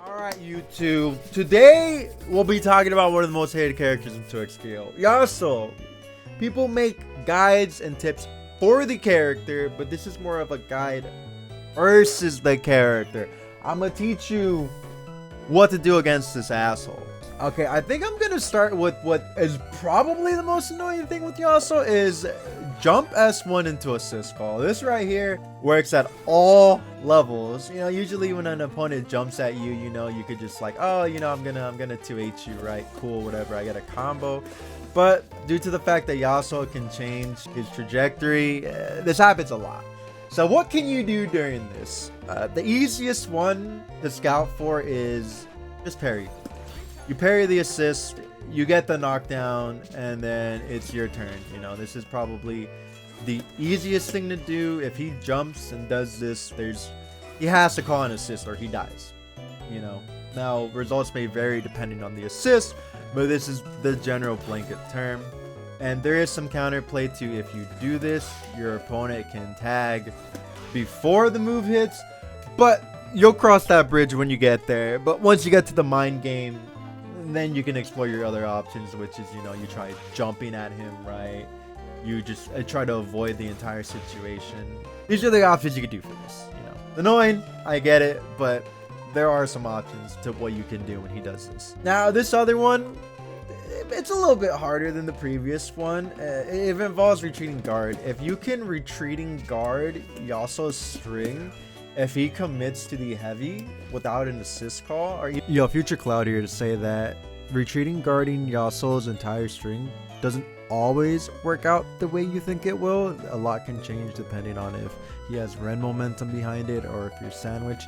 Alright, YouTube. Today, we'll be talking about one of the most hated characters in 2xKO, Yasuo. People make guides and tips for the character, but this is more of a guide versus the character. I'm gonna teach you what to do against this asshole. Okay, I think I'm gonna start with what is probably the most annoying thing with Yasuo is jump S1 into assist call. This right here works at all levels. You know, usually when an opponent jumps at you, you know, you could just like, oh, you know, I'm gonna 2H you, right? Cool, whatever. I get a combo. But due to the fact that Yasuo can change his trajectory, this happens a lot. So what can you do during this? The easiest one to scout for is just parry. You parry the assist, you get the knockdown, and then it's your turn. You know, this is probably the easiest thing to do. If he jumps and does this, he has to call an assist or he dies. You know, now results may vary depending on the assist, but this is the general blanket term. And there is some counterplay to if you do this, your opponent can tag before the move hits, but you'll cross that bridge when you get there. But once you get to the mind game, then you can explore your other options, which is, you know, you try jumping at him, right? You just try to avoid the entire situation. These are the options you could do for this, you know. Annoying, I get it, but there are some options to what you can do when he does this. Now, this other one, it's a little bit harder than the previous one. It involves retreating guard. If you can retreating guard Yasuo's string, if he commits to the heavy without an assist call, or yo, Future Cloud here to say that retreating guarding Yasuo's entire string doesn't always work out the way you think it will. A lot can change depending on if he has Ren momentum behind it or if you're sandwiched.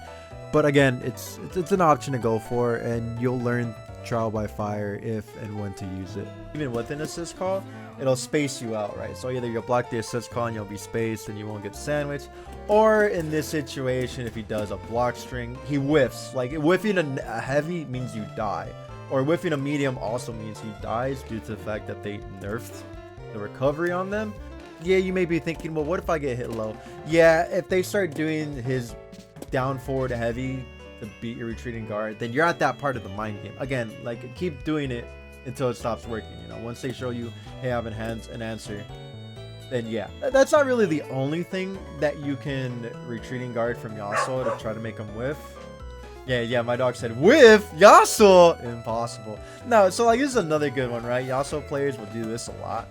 But again, it's an option to go for, and you'll learn trial by fire if and when to use it. Even with an assist call, it'll space you out, right? So either you'll block the assist call and you'll be spaced and you won't get sandwiched, or in this situation, if he does a block string, he whiffs. Like, whiffing a heavy means you die, or whiffing a medium also means he dies due to the fact that they nerfed the recovery on them. Yeah, you may be thinking, well, what if I get hit low? Yeah, if they start doing his down forward heavy to beat your retreating guard, then you're at that part of the mind game. Again, like, keep doing it until it stops working. You know, once they show you, hey, I have an answer, then yeah. That's not really the only thing that you can retreating guard from Yasuo to try to make him whiff. Yeah, my dog said whiff Yasuo, impossible. No, so like, this is another good one, right? Yasuo players will do this a lot.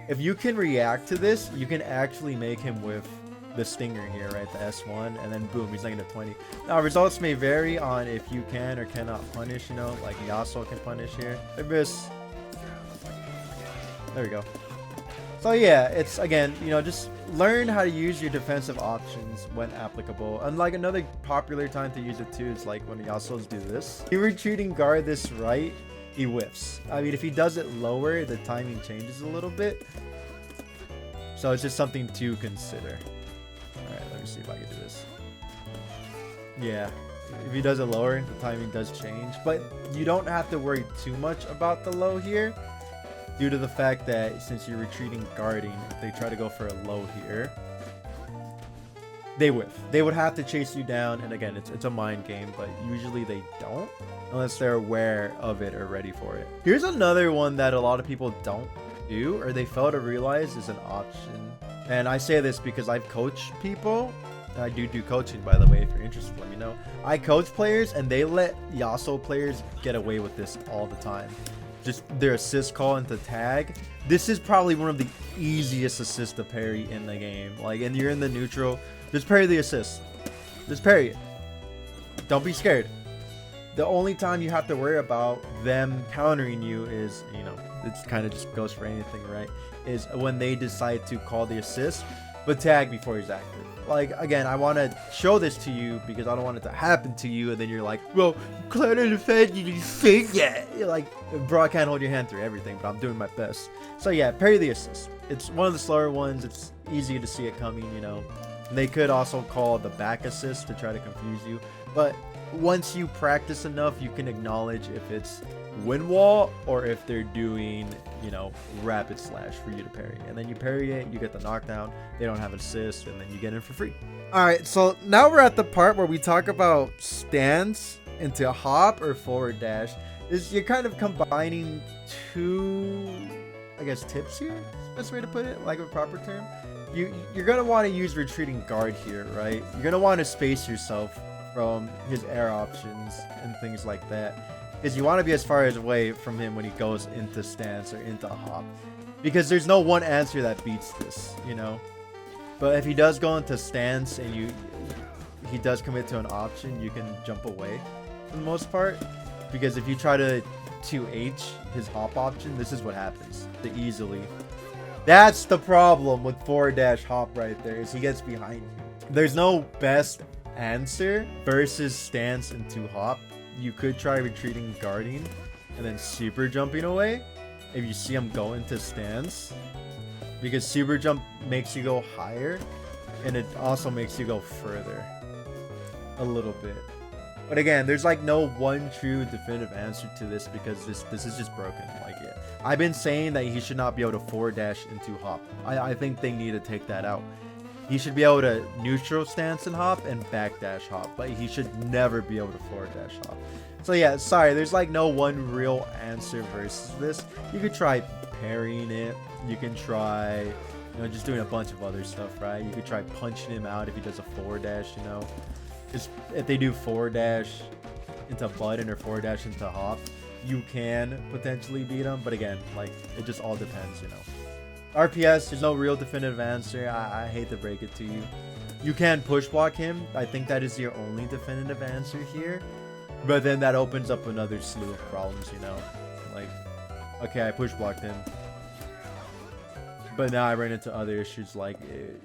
If you can react to this, you can actually make him whiff the stinger here, right? The S1, and then boom, he's -20. Now, results may vary on if you can or cannot punish, you know, like Yasuo can punish here. There we go. So yeah, it's, again, you know, just learn how to use your defensive options when applicable. And like, another popular time to use it too is like when Yasuo's do this. You retreating guard this right, he whiffs. I mean, if he does it lower, the timing changes a little bit. So it's just something to consider. Alright, let me see if I can do this. Yeah, if he does it lower, the timing does change. But you don't have to worry too much about the low here, due to the fact that since you're retreating guarding, if they try to go for a low here, they whiff. They would have to chase you down, and again, it's a mind game, but usually they don't, unless they're aware of it or ready for it. Here's another one that a lot of people don't do, or they fail to realize is an option. And I say this because I've coached people. I do coaching, by the way. If you're interested, let me know. I coach players, and they let Yasuo players get away with this all the time. Just their assist call into tag. This is probably one of the easiest assists to parry in the game. Like, and you're in the neutral, just parry the assist. Just parry it. Don't be scared. The only time you have to worry about them countering you is, you know, it's kind of just goes for anything, right? Is when they decide to call the assist, but tag before he's active. Like, again, I want to show this to you because I don't want it to happen to you, and then you're like, well, Cloud and Defense, you didn't say that. You're like, bro, I can't hold your hand through everything, but I'm doing my best. So yeah, parry the assist. It's one of the slower ones. It's easy to see it coming, you know. And they could also call the back assist to try to confuse you, but once you practice enough, you can acknowledge if it's wind wall or if they're doing, you know, rapid slash for you to parry. And then you parry it, you get the knockdown, they don't have assist, and then you get in for free. All right, so now we're at the part where we talk about stance into hop or forward dash. You're kind of combining two, I guess, tips here. Best way to put it, like a proper term. You're gonna want to use retreating guard here, right? You're gonna want to space yourself from his air options and things like that, because you want to be as far away from him when he goes into stance or into hop, because there's no one answer that beats this, you know. But if he does go into stance and he does commit to an option, you can jump away for the most part, because if you try to 2H his hop option, this is what happens easily. That's the problem with forward dash hop right there, is he gets behind you. There's no best answer versus stance into hop. You could try retreating guarding and then super jumping away if you see him go into stance, because super jump makes you go higher and it also makes you go further a little bit. But again, there's like no one true definitive answer to this, because this is just broken. Like, yeah, I've been saying that he should not be able to forward dash into hop. I think they need to take that out. He should be able to neutral stance and hop and backdash hop, but he should never be able to forward dash hop. So yeah, sorry, there's like no one real answer versus this. You could try parrying it. You can try, you know, just doing a bunch of other stuff, right? You could try punching him out if he does a forward dash, you know. Because if they do forward dash into button or forward dash into hop, you can potentially beat him. But again, like, it just all depends, you know. RPS, there's no real definitive answer. I hate to break it to you. You can push block him. I think that is your only definitive answer here. But then that opens up another slew of problems, you know. Like, okay, I push blocked him, but now I ran into other issues, like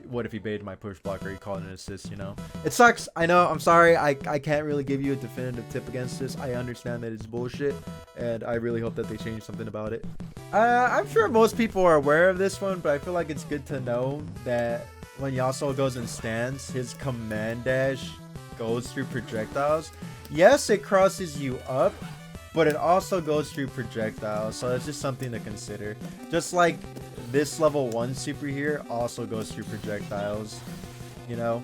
what if he baited my push block or he called an assist, you know? It sucks. I know. I'm sorry. I can't really give you a definitive tip against this. I understand that it's bullshit, and I really hope that they change something about it. I'm sure most people are aware of this one, but I feel like it's good to know that when Yasuo goes in stance, his command dash goes through projectiles. Yes, it crosses you up, but it also goes through projectiles, so that's just something to consider. Just like this level 1 super here also goes through projectiles, you know.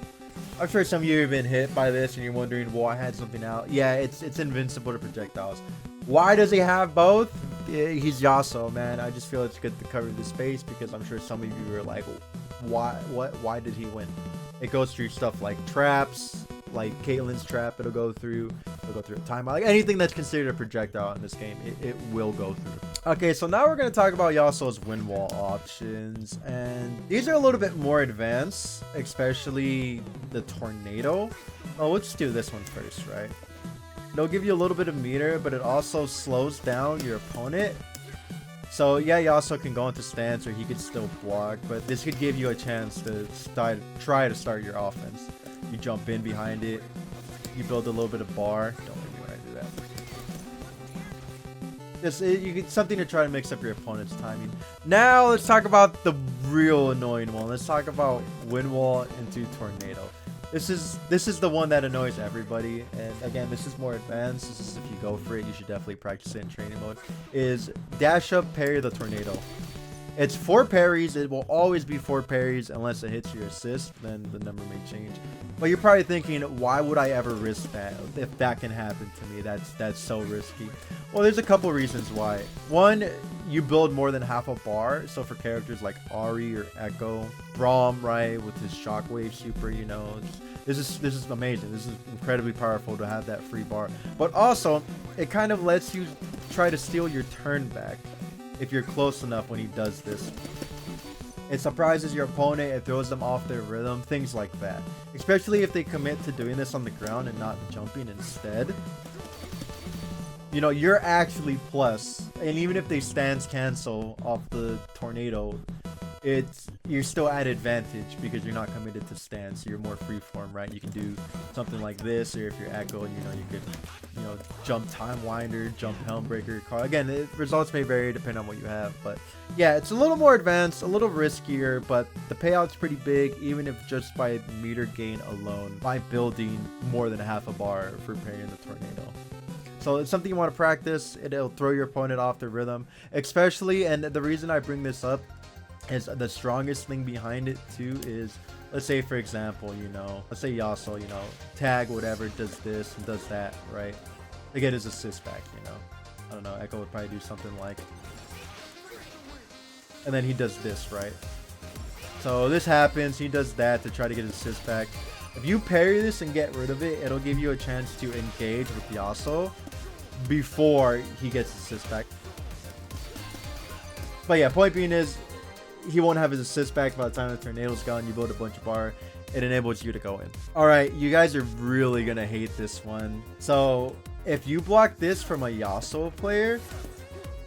I'm sure some of you have been hit by this and you're wondering, well, I had something out. Yeah, it's invincible to projectiles. Why does he have both? He's Yasuo, man. I just feel it's good to cover this space, because I'm sure some of you are like, why did he win? It goes through stuff like traps, like Caitlyn's trap. It'll go through a timeout, like anything that's considered a projectile in this game, it will go through. Okay, so now we're going to talk about Yasuo's win wall options, and these are a little bit more advanced, especially the tornado. Oh, let's do this one first, right? It'll give you a little bit of meter, but it also slows down your opponent. So yeah, Yasuo can go into stance or he could still block, but this could give you a chance to try to start your offense. You jump in behind it, you build a little bit of bar. Don't make me when I do that. Just you get something to try to mix up your opponent's timing. Now let's talk about the real annoying one. Let's talk about win wall into tornado. This is the one that annoys everybody, and again, this is more advanced. This is, if you go for it, you should definitely practice it in training mode. Is dash up, parry the tornado. It's 4 parries. It will always be 4 parries unless it hits your assist. Then the number may change. But you're probably thinking, why would I ever risk that? If that can happen to me, that's so risky. Well, there's a couple reasons why. One, you build more than half a bar. So for characters like Ahri or Echo, Braum, right, with his shockwave super, you know, this is amazing. This is incredibly powerful to have that free bar. But also, it kind of lets you try to steal your turn back if you're close enough when he does this. It surprises your opponent, it throws them off their rhythm, things like that. Especially if they commit to doing this on the ground and not jumping instead. You know, you're actually plus. And even if they stance cancel off the tornado, you're still at advantage because you're not committed to stance. You're more freeform, right? You can do something like this, or if you're Echo, you know, you could, you know, jump Time Winder, jump Helmbreaker. Again, the results may vary depending on what you have, but yeah, it's a little more advanced, a little riskier, but the payout's pretty big, even if just by meter gain alone, by building more than half a bar for parrying the tornado. So it's something you want to practice. It'll throw your opponent off the rhythm, especially, and the reason I bring this up is the strongest thing behind it too is, let's say for example, you know, let's say Yasuo, you know, tag whatever does this and does that, right? to get his assist back, you know. I don't know, Echo would probably do something like, and then he does this, right? So this happens, he does that to try to get his assist back. If you parry this and get rid of it, it'll give you a chance to engage with Yasuo before he gets his assist back. But yeah, point being is, he won't have his assist back by the time the tornado's gone. You build a bunch of bar, it enables you to go in. Alright, you guys are really gonna hate this one. So if you block this from a Yasuo player,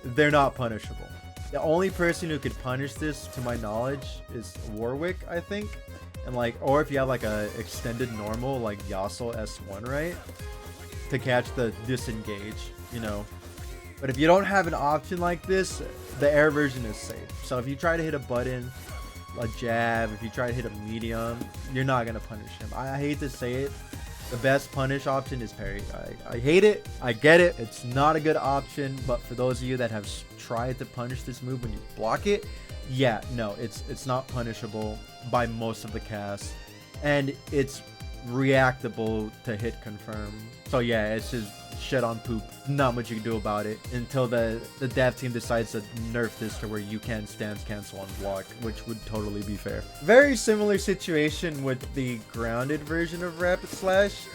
they're not punishable. The only person who could punish this, to my knowledge, is Warwick, I think. And like, or if you have like a extended normal like Yasuo S1, right? To catch the disengage, you know. But if you don't have an option like this, the air version is safe. So if you try to hit a button, a jab, if you try to hit a medium, you're not gonna punish him. I hate to say it, the best punish option is parry. I hate it, I get it, it's not a good option, but for those of you that have tried to punish this move when you block it, yeah, no, it's not punishable by most of the casts, and it's reactable to hit confirm. So yeah, it's just shit on poop. Not much you can do about it until the dev team decides to nerf this to where you can stance cancel on block, which would totally be fair. Very similar situation with the grounded version of Rapid Slash.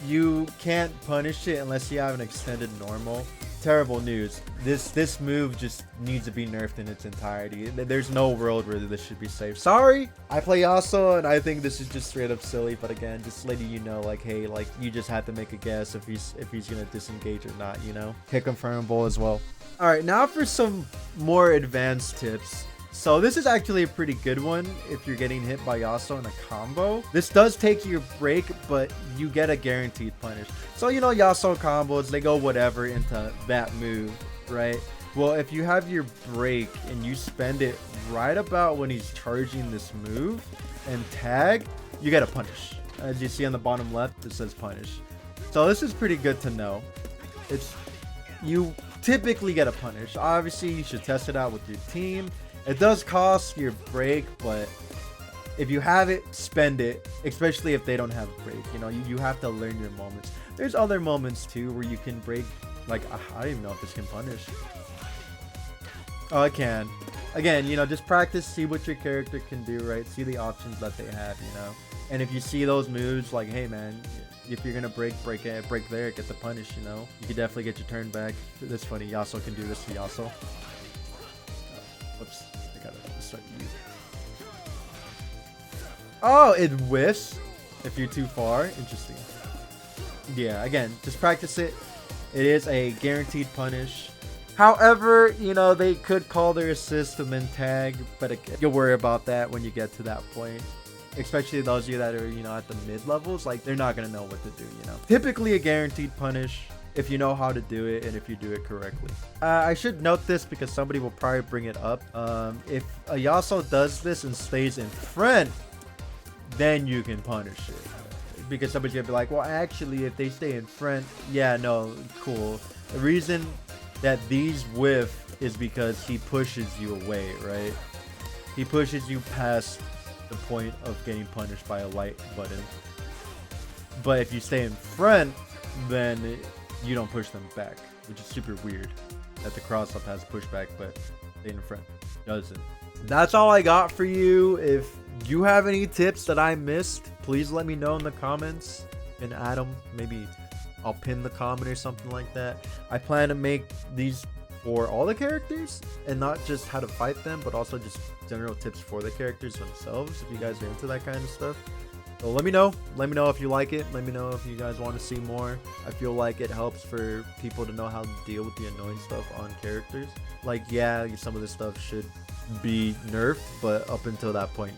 You can't punish it unless you have an extended normal. Terrible news. This move just needs to be nerfed in its entirety. There's no world where this should be safe. Sorry, I play Yasuo and I think this is just straight up silly, but again, just letting you know, like, hey, like, you just have to make a guess if he's gonna disengage or not, you know. Hit confirmable as well. All right, now for some more advanced tips. So this is actually a pretty good one if you're getting hit by Yasuo in a combo. This does take your break, but you get a guaranteed punish. So, you know, Yasuo combos, they go whatever into that move, right? Well, if you have your break and you spend it right about when he's charging this move and tag, you get a punish. As you see on the bottom left, it says punish. So this is pretty good to know. You typically get a punish. Obviously, you should test it out with your team. It does cost your break, but if you have it, spend it, especially if they don't have break. You know, you have to learn your moments. There's other moments too where you can break, like, I don't even know if this can punish. Oh, it can. Again, you know, just practice, see what your character can do, right? See the options that they have, you know. And if you see those moves, like, hey man, if you're gonna break there, get the punish, you know. You can definitely get your turn back. That's funny, Yasuo can do this to Yasuo. Whoops, I gotta start using. Oh, it whiffs if you're too far. Interesting. Yeah, again, just practice it. It is a guaranteed punish. However, you know, they could call their assist and then tag, but again, you'll worry about that when you get to that point. Especially those of you that are, you know, at the mid levels, like, they're not gonna know what to do, you know. Typically a guaranteed punish if you know how to do it and if you do it correctly. I should note this because somebody will probably bring it up. If a Yasuo does this and stays in front, then you can punish it. Because somebody's gonna be like, well, actually, if they stay in front, yeah, no, cool. The reason that these whiff is because he pushes you away, right? He pushes you past the point of getting punished by a light button. But if you stay in front, then you don't push them back, which is super weird that the cross up has pushback, but staying in front doesn't. That's all I got for you. If you have any tips that I missed, please let me know in the comments and add them. Maybe I'll pin the comment or something like that. I plan to make these for all the characters and not just how to fight them, but also just general tips for the characters themselves if you guys are into that kind of stuff. So let me know if you like it. Let me know if you guys want to see more. I feel like it helps for people to know how to deal with the annoying stuff on characters. Like, yeah, some of this stuff should be nerfed, but up until that point,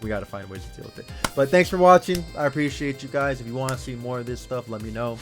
we got to find ways to deal with it. But thanks for watching. I appreciate you guys. If you want to see more of this stuff, let me know.